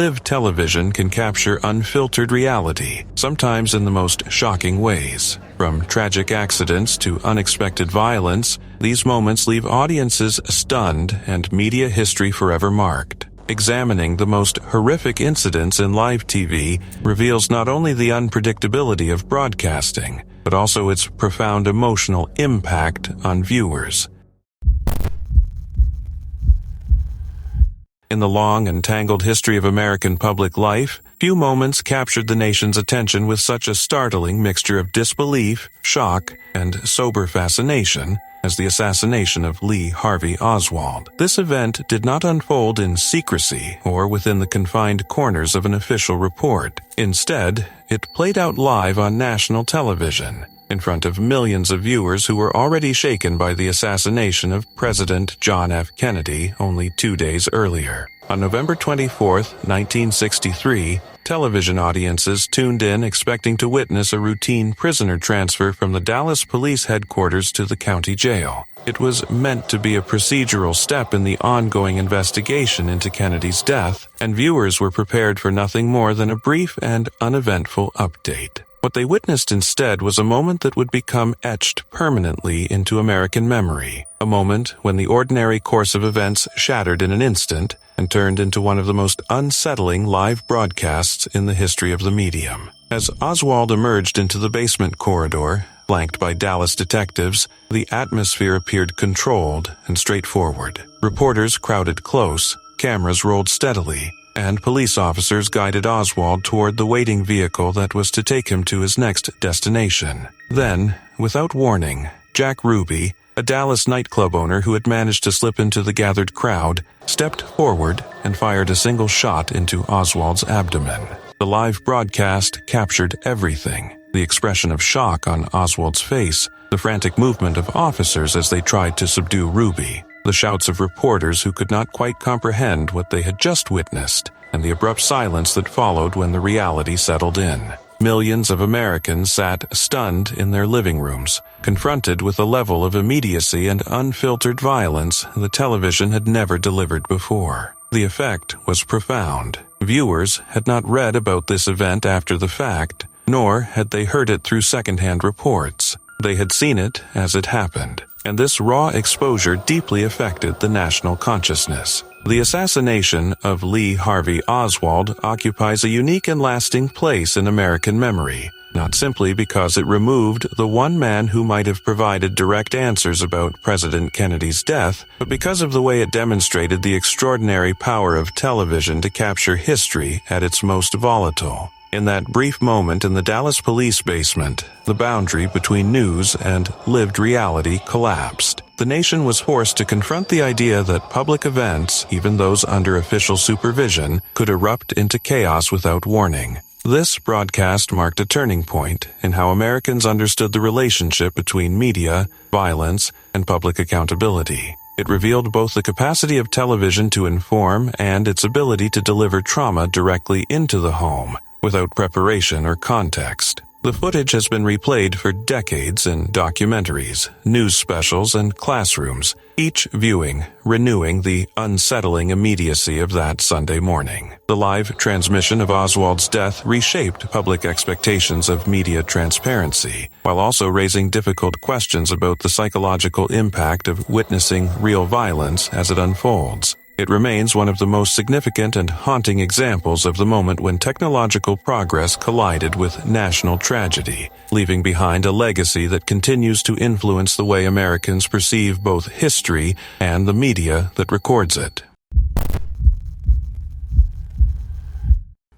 live television can capture unfiltered reality, sometimes in the most shocking ways. From tragic accidents to unexpected violence, these moments leave audiences stunned and media history forever marked. Examining the most horrific incidents in live TV reveals not only the unpredictability of broadcasting, but also its profound emotional impact on viewers. In the long and tangled history of American public life, few moments captured the nation's attention with such a startling mixture of disbelief, shock, and sober fascination as the assassination of Lee Harvey Oswald. This event did not unfold in secrecy or within the confined corners of an official report. Instead, it played out live on national television, in front of millions of viewers who were already shaken by the assassination of President John F. Kennedy only 2 days earlier. On November 24, 1963, television audiences tuned in expecting to witness a routine prisoner transfer from the Dallas police headquarters to the county jail. It was meant to be a procedural step in the ongoing investigation into Kennedy's death, and viewers were prepared for nothing more than a brief and uneventful update. What they witnessed instead was a moment that would become etched permanently into American memory, a moment when the ordinary course of events shattered in an instant and turned into one of the most unsettling live broadcasts in the history of the medium. As Oswald emerged into the basement corridor, flanked by Dallas detectives, the atmosphere appeared controlled and straightforward. Reporters crowded close, cameras rolled steadily, and police officers guided Oswald toward the waiting vehicle that was to take him to his next destination. Then, without warning, Jack Ruby, a Dallas nightclub owner who had managed to slip into the gathered crowd, stepped forward and fired a single shot into Oswald's abdomen. The live broadcast captured everything: the expression of shock on Oswald's face, the frantic movement of officers as they tried to subdue Ruby, the shouts of reporters who could not quite comprehend what they had just witnessed, and the abrupt silence that followed when the reality settled in. Millions of Americans sat stunned in their living rooms, confronted with a level of immediacy and unfiltered violence the television had never delivered before. The effect was profound. Viewers had not read about this event after the fact, nor had they heard it through second-hand reports. They had seen it as it happened, and this raw exposure deeply affected the national consciousness. The assassination of Lee Harvey Oswald occupies a unique and lasting place in American memory, not simply because it removed the one man who might have provided direct answers about President Kennedy's death, but because of the way it demonstrated the extraordinary power of television to capture history at its most volatile. In that brief moment in the Dallas police basement, the boundary between news and lived reality collapsed. The nation was forced to confront the idea that public events, even those under official supervision, could erupt into chaos without warning. This broadcast marked a turning point in how Americans understood the relationship between media, violence, and public accountability. It revealed both the capacity of television to inform and its ability to deliver trauma directly into the home, without preparation or context. The footage has been replayed for decades in documentaries, news specials, and classrooms, each viewing renewing the unsettling immediacy of that Sunday morning. The live transmission of Oswald's death reshaped public expectations of media transparency, while also raising difficult questions about the psychological impact of witnessing real violence as it unfolds. It remains one of the most significant and haunting examples of the moment when technological progress collided with national tragedy, leaving behind a legacy that continues to influence the way Americans perceive both history and the media that records it.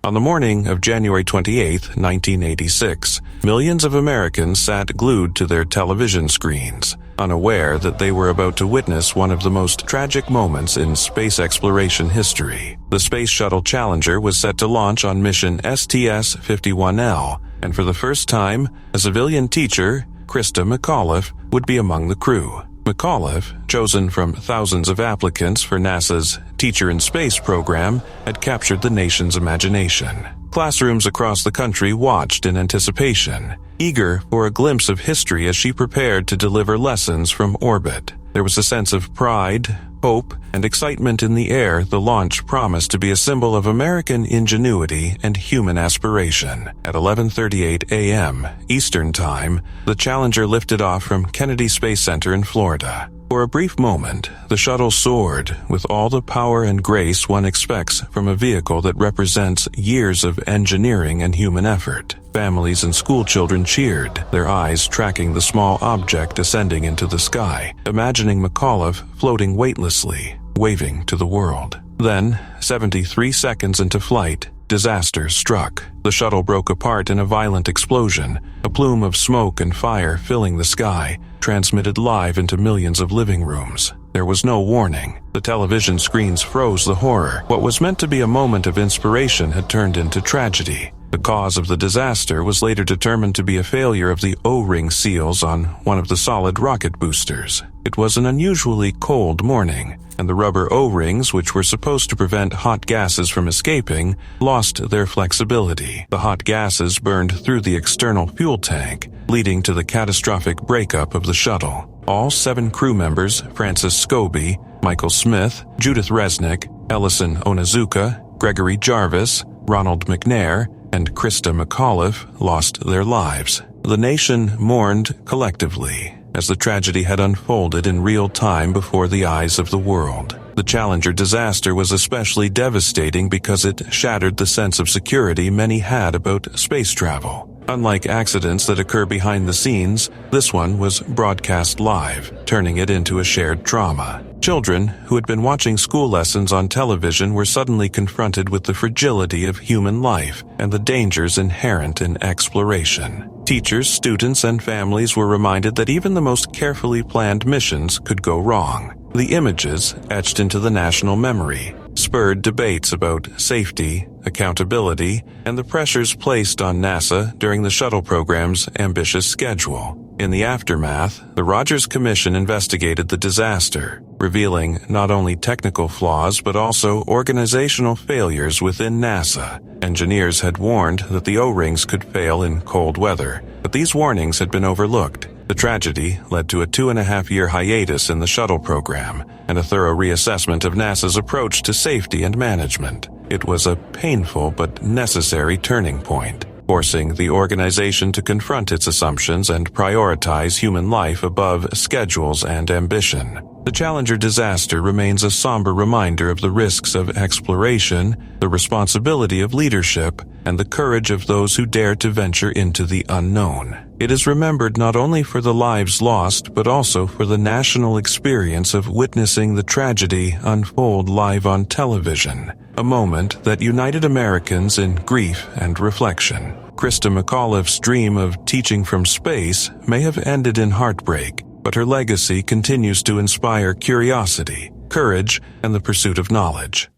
On the morning of January 28, 1986, millions of Americans sat glued to their television screens, unaware that they were about to witness one of the most tragic moments in space exploration history. The Space Shuttle Challenger was set to launch on mission STS-51L, and for the first time, a civilian teacher, Krista McAuliffe, would be among the crew. McAuliffe, chosen from thousands of applicants for NASA's Teacher in Space program, had captured the nation's imagination. Classrooms across the country watched in anticipation, eager for a glimpse of history as she prepared to deliver lessons from orbit. There was a sense of pride, hope, and excitement in the air, the launch promised to be a symbol of American ingenuity and human aspiration. At 11:38 a.m. Eastern Time, the Challenger lifted off from Kennedy Space Center in Florida. For a brief moment, the shuttle soared with all the power and grace one expects from a vehicle that represents years of engineering and human effort. Families and schoolchildren cheered, their eyes tracking the small object ascending into the sky, imagining McAuliffe floating weightlessly, waving to the world. Then, 73 seconds into flight, disaster struck. The shuttle broke apart in a violent explosion, a plume of smoke and fire filling the sky, transmitted live into millions of living rooms. There was no warning. The television screens froze the horror. What was meant to be a moment of inspiration had turned into tragedy. The cause of the disaster was later determined to be a failure of the O-ring seals on one of the solid rocket boosters. It was an unusually cold morning, and the rubber O-rings, which were supposed to prevent hot gases from escaping, lost their flexibility. The hot gases burned through the external fuel tank, leading to the catastrophic breakup of the shuttle. All 7 crew members, Francis Scobie, Michael Smith, Judith Resnick, Ellison Onizuka, Gregory Jarvis, Ronald McNair, and Krista McAuliffe, lost their lives. The nation mourned collectively as the tragedy had unfolded in real time before the eyes of the world. The Challenger disaster was especially devastating because it shattered the sense of security many had about space travel. Unlike accidents that occur behind the scenes, this one was broadcast live, turning it into a shared trauma. Children who had been watching school lessons on television were suddenly confronted with the fragility of human life and the dangers inherent in exploration. Teachers, students, and families were reminded that even the most carefully planned missions could go wrong. The images, etched into the national memory, spurred debates about safety, accountability, and the pressures placed on NASA during the shuttle program's ambitious schedule. In the aftermath, the Rogers Commission investigated the disaster, revealing not only technical flaws but also organizational failures within NASA. Engineers had warned that the O-rings could fail in cold weather, but these warnings had been overlooked. The tragedy led to a 2.5-year hiatus in the shuttle program and a thorough reassessment of NASA's approach to safety and management. It was a painful but necessary turning point, forcing the organization to confront its assumptions and prioritize human life above schedules and ambition. The Challenger disaster remains a somber reminder of the risks of exploration, the responsibility of leadership, and the courage of those who dare to venture into the unknown. It is remembered not only for the lives lost, but also for the national experience of witnessing the tragedy unfold live on television, a moment that united Americans in grief and reflection. Krista McAuliffe's dream of teaching from space may have ended in heartbreak, but her legacy continues to inspire curiosity, courage, and the pursuit of knowledge.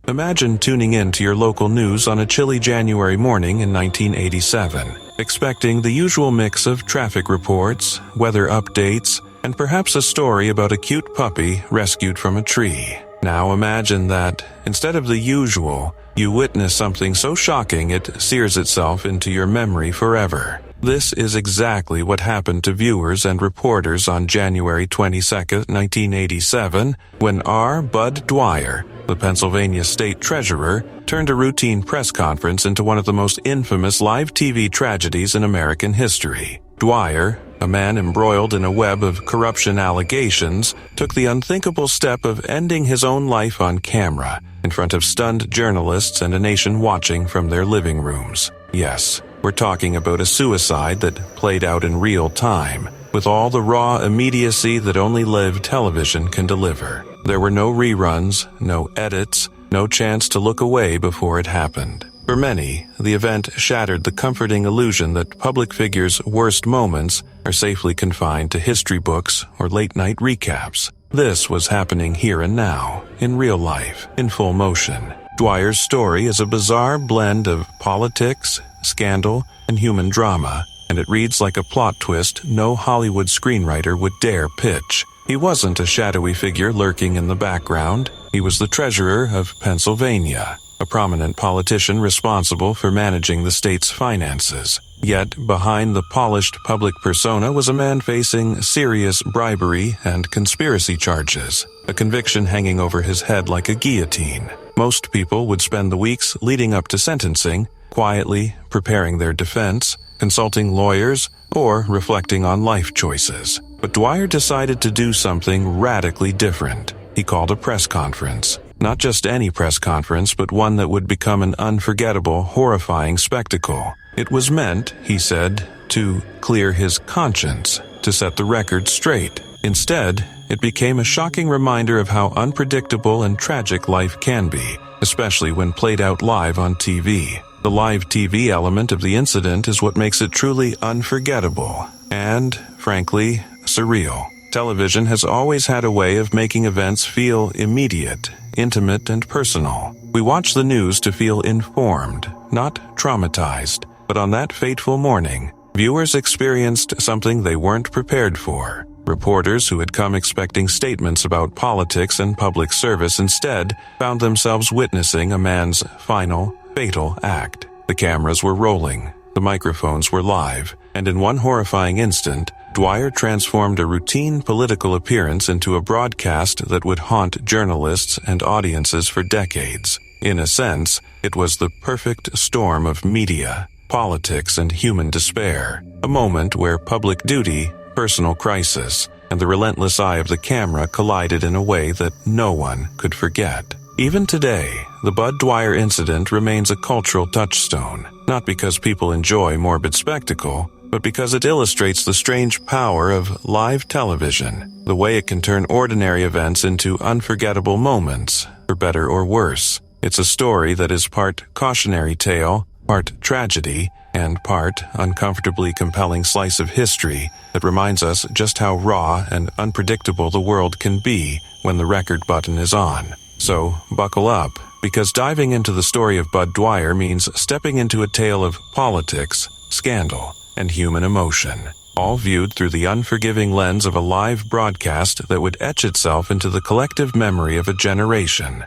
Imagine tuning in to your local news on a chilly January morning in 1987, expecting the usual mix of traffic reports, weather updates, and perhaps a story about a cute puppy rescued from a tree. Now imagine that, instead of the usual, you witness something so shocking it sears itself into your memory forever. This is exactly what happened to viewers and reporters on January 22, 1987, when R. Bud Dwyer, the Pennsylvania state treasurer, turned a routine press conference into one of the most infamous live TV tragedies in American history. Dwyer, a man embroiled in a web of corruption allegations, took the unthinkable step of ending his own life on camera, in front of stunned journalists and a nation watching from their living rooms. Yes, we're talking about a suicide that played out in real time, with all the raw immediacy that only live television can deliver. There were no reruns, no edits, no chance to look away before it happened. For many, the event shattered the comforting illusion that public figures' worst moments are safely confined to history books or late-night recaps. This was happening here and now, in real life, in full motion. Dwyer's story is a bizarre blend of politics, scandal, and human drama, and it reads like a plot twist no Hollywood screenwriter would dare pitch. He wasn't a shadowy figure lurking in the background. He was the treasurer of Pennsylvania, a prominent politician responsible for managing the state's finances. Yet, behind the polished public persona was a man facing serious bribery and conspiracy charges, a conviction hanging over his head like a guillotine. Most people would spend the weeks leading up to sentencing, quietly preparing their defense, consulting lawyers, or reflecting on life choices. But Dwyer decided to do something radically different. He called a press conference. Not just any press conference, but one that would become an unforgettable, horrifying spectacle. It was meant, he said, to clear his conscience, to set the record straight. Instead, it became a shocking reminder of how unpredictable and tragic life can be, especially when played out live on TV. The live TV element of the incident is what makes it truly unforgettable and, frankly, surreal. Television has always had a way of making events feel immediate, intimate, and personal. We watch the news to feel informed, not traumatized. But on that fateful morning, viewers experienced something they weren't prepared for. Reporters who had come expecting statements about politics and public service instead found themselves witnessing a man's final, fatal act. The cameras were rolling, the microphones were live, and in one horrifying instant, Dwyer transformed a routine political appearance into a broadcast that would haunt journalists and audiences for decades. In a sense, it was the perfect storm of media, politics, and human despair, a moment where public duty, personal crisis, and the relentless eye of the camera collided in a way that no one could forget. Even today, the Bud Dwyer incident remains a cultural touchstone, not because people enjoy morbid spectacle, but because it illustrates the strange power of live television, the way it can turn ordinary events into unforgettable moments, for better or worse. It's a story that is part cautionary tale, part tragedy, and part uncomfortably compelling slice of history that reminds us just how raw and unpredictable the world can be when the record button is on. So, buckle up, because diving into the story of Bud Dwyer means stepping into a tale of politics, scandal, and human emotion, all viewed through the unforgiving lens of a live broadcast that would etch itself into the collective memory of a generation.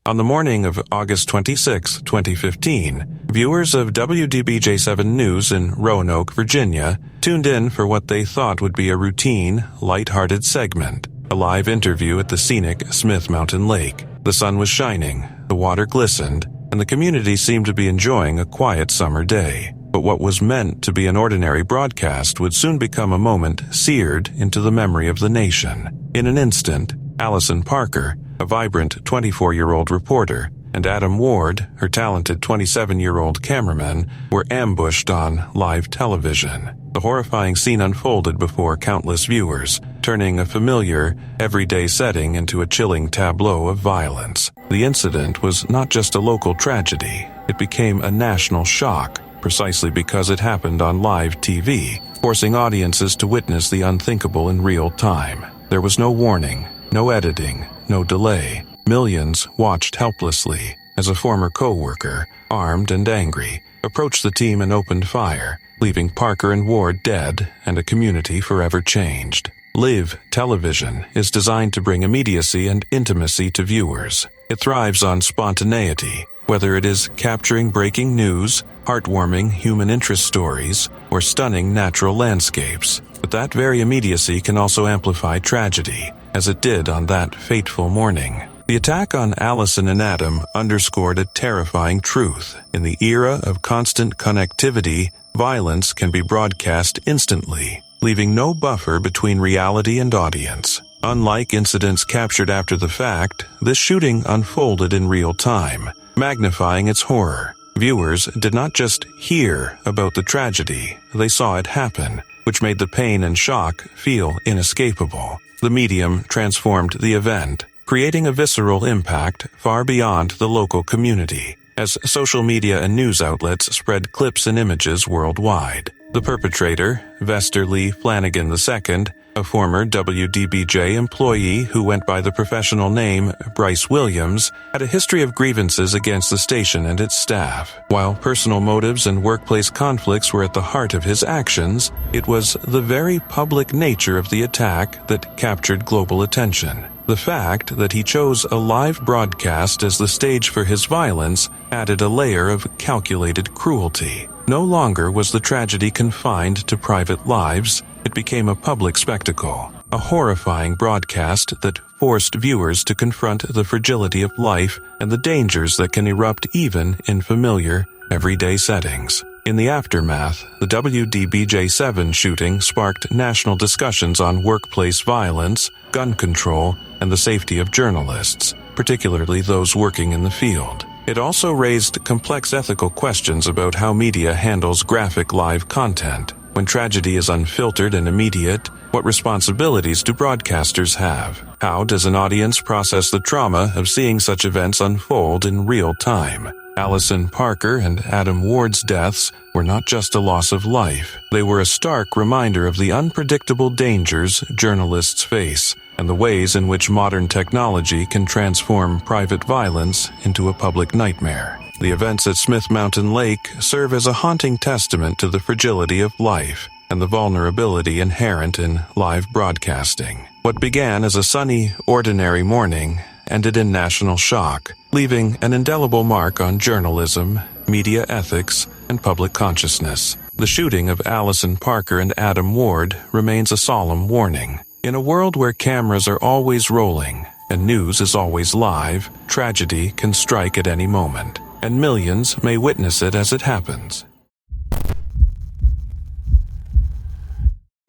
On the morning of August 26, 2015, viewers of WDBJ7 News in Roanoke, Virginia, tuned in for what they thought would be a routine, light-hearted segment, a live interview at the scenic Smith Mountain Lake. The sun was shining, the water glistened, and the community seemed to be enjoying a quiet summer day. But what was meant to be an ordinary broadcast would soon become a moment seared into the memory of the nation. In an instant, Allison Parker, a vibrant 24-year-old reporter, and Adam Ward, her talented 27-year-old cameraman, were ambushed on live television. The horrifying scene unfolded before countless viewers, turning a familiar, everyday setting into a chilling tableau of violence. The incident was not just a local tragedy, it became a national shock, precisely because it happened on live TV, forcing audiences to witness the unthinkable in real time. There was no warning, no editing, no delay. Millions watched helplessly as a former co-worker, armed and angry, approached the team and opened fire, leaving Parker and Ward dead and a community forever changed. Live television is designed to bring immediacy and intimacy to viewers. It thrives on spontaneity, whether it is capturing breaking news, heartwarming human interest stories, or stunning natural landscapes. But that very immediacy can also amplify tragedy, as it did on that fateful morning. The attack on Allison and Adam underscored a terrifying truth. In the era of constant connectivity, violence can be broadcast instantly, leaving no buffer between reality and audience. Unlike incidents captured after the fact, this shooting unfolded in real time, magnifying its horror. Viewers did not just hear about the tragedy, they saw it happen, which made the pain and shock feel inescapable. The medium transformed the event, creating a visceral impact far beyond the local community, as social media and news outlets spread clips and images worldwide. The perpetrator, Vester Lee Flanagan II, a former WDBJ employee who went by the professional name Bryce Williams, had a history of grievances against the station and its staff. While personal motives and workplace conflicts were at the heart of his actions, it was the very public nature of the attack that captured global attention. The fact that he chose a live broadcast as the stage for his violence added a layer of calculated cruelty. No longer was the tragedy confined to private lives, it became a public spectacle, a horrifying broadcast that forced viewers to confront the fragility of life and the dangers that can erupt even in familiar, everyday settings. In the aftermath, the WDBJ-7 shooting sparked national discussions on workplace violence, gun control, and the safety of journalists, particularly those working in the field. It also raised complex ethical questions about how media handles graphic live content. When tragedy is unfiltered and immediate, what responsibilities do broadcasters have? How does an audience process the trauma of seeing such events unfold in real time? Allison Parker and Adam Ward's deaths were not just a loss of life. They were a stark reminder of the unpredictable dangers journalists face and the ways in which modern technology can transform private violence into a public nightmare. The events at Smith Mountain Lake serve as a haunting testament to the fragility of life and the vulnerability inherent in live broadcasting. What began as a sunny, ordinary morning ended in national shock, leaving an indelible mark on journalism, media ethics, and public consciousness. The shooting of Allison Parker and Adam Ward remains a solemn warning. In a world where cameras are always rolling and news is always live, tragedy can strike at any moment, and millions may witness it as it happens.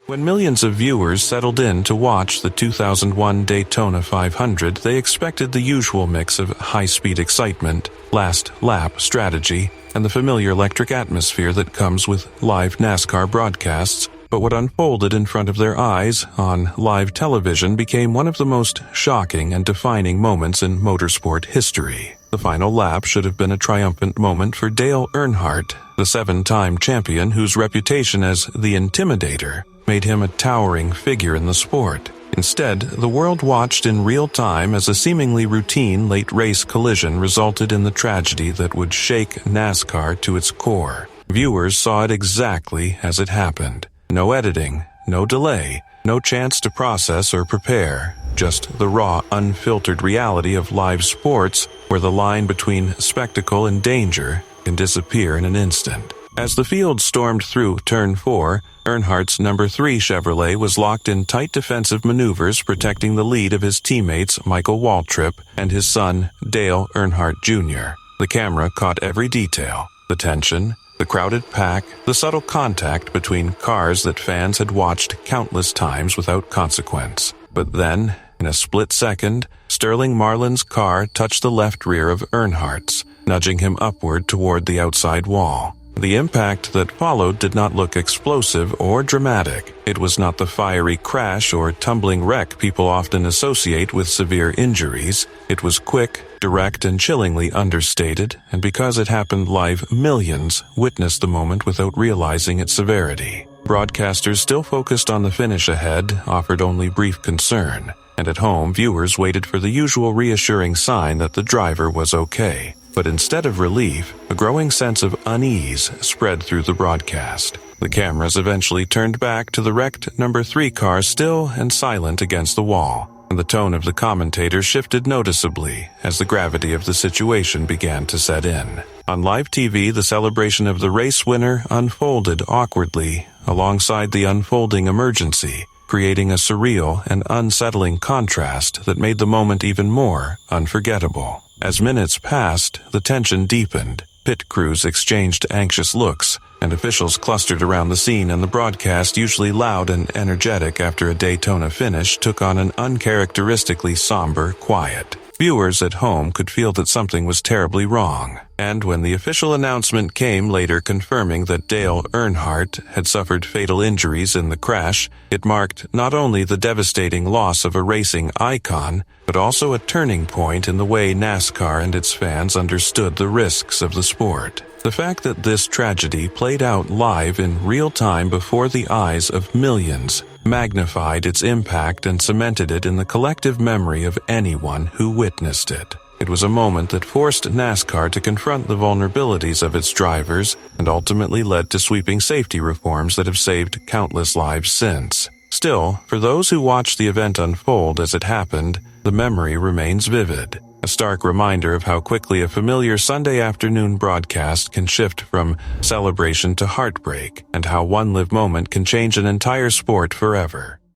When millions of viewers settled in to watch the 2001 Daytona 500, they expected the usual mix of high-speed excitement, last-lap strategy, and the familiar electric atmosphere that comes with live NASCAR broadcasts. But what unfolded in front of their eyes on live television became one of the most shocking and defining moments in motorsport history. The final lap should have been a triumphant moment for Dale Earnhardt, the 7-time champion whose reputation as the Intimidator made him a towering figure in the sport. Instead, the world watched in real time as a seemingly routine late race collision resulted in the tragedy that would shake NASCAR to its core. Viewers saw it exactly as it happened. No editing, no delay, no chance to process or prepare, just the raw, unfiltered reality of live sports where the line between spectacle and danger can disappear in an instant. As the field stormed through Turn 4, Earnhardt's number 3 Chevrolet was locked in tight defensive maneuvers protecting the lead of his teammates Michael Waltrip and his son Dale Earnhardt Jr. The camera caught every detail, the tension, the crowded pack, the subtle contact between cars that fans had watched countless times without consequence. But then, in a split second, Sterling Marlin's car touched the left rear of Earnhardt's, nudging him upward toward the outside wall. The impact that followed did not look explosive or dramatic. It was not the fiery crash or tumbling wreck people often associate with severe injuries. It was quick, direct, and chillingly understated, and because it happened live, millions witnessed the moment without realizing its severity. Broadcasters still focused on the finish ahead, offered only brief concern, and at home, viewers waited for the usual reassuring sign that the driver was okay. But instead of relief, a growing sense of unease spread through the broadcast. The cameras eventually turned back to the wrecked number 3 car still and silent against the wall, and the tone of the commentator shifted noticeably as the gravity of the situation began to set in. On live TV, the celebration of the race winner unfolded awkwardly alongside the unfolding emergency, creating a surreal and unsettling contrast that made the moment even more unforgettable. As minutes passed, the tension deepened. Pit crews exchanged anxious looks, and officials clustered around the scene, and the broadcast, usually loud and energetic after a Daytona finish, took on an uncharacteristically somber quiet. Viewers at home could feel that something was terribly wrong, and when the official announcement came later confirming that Dale Earnhardt had suffered fatal injuries in the crash, it marked not only the devastating loss of a racing icon, but also a turning point in the way NASCAR and its fans understood the risks of the sport. The fact that this tragedy played out live in real time before the eyes of millions magnified its impact and cemented it in the collective memory of anyone who witnessed it. It was a moment that forced NASCAR to confront the vulnerabilities of its drivers and ultimately led to sweeping safety reforms that have saved countless lives since. Still, for those who watched the event unfold as it happened, the memory remains vivid. a stark reminder of how quickly a familiar Sunday afternoon broadcast can shift from celebration to heartbreak, and how one live moment can change an entire sport forever.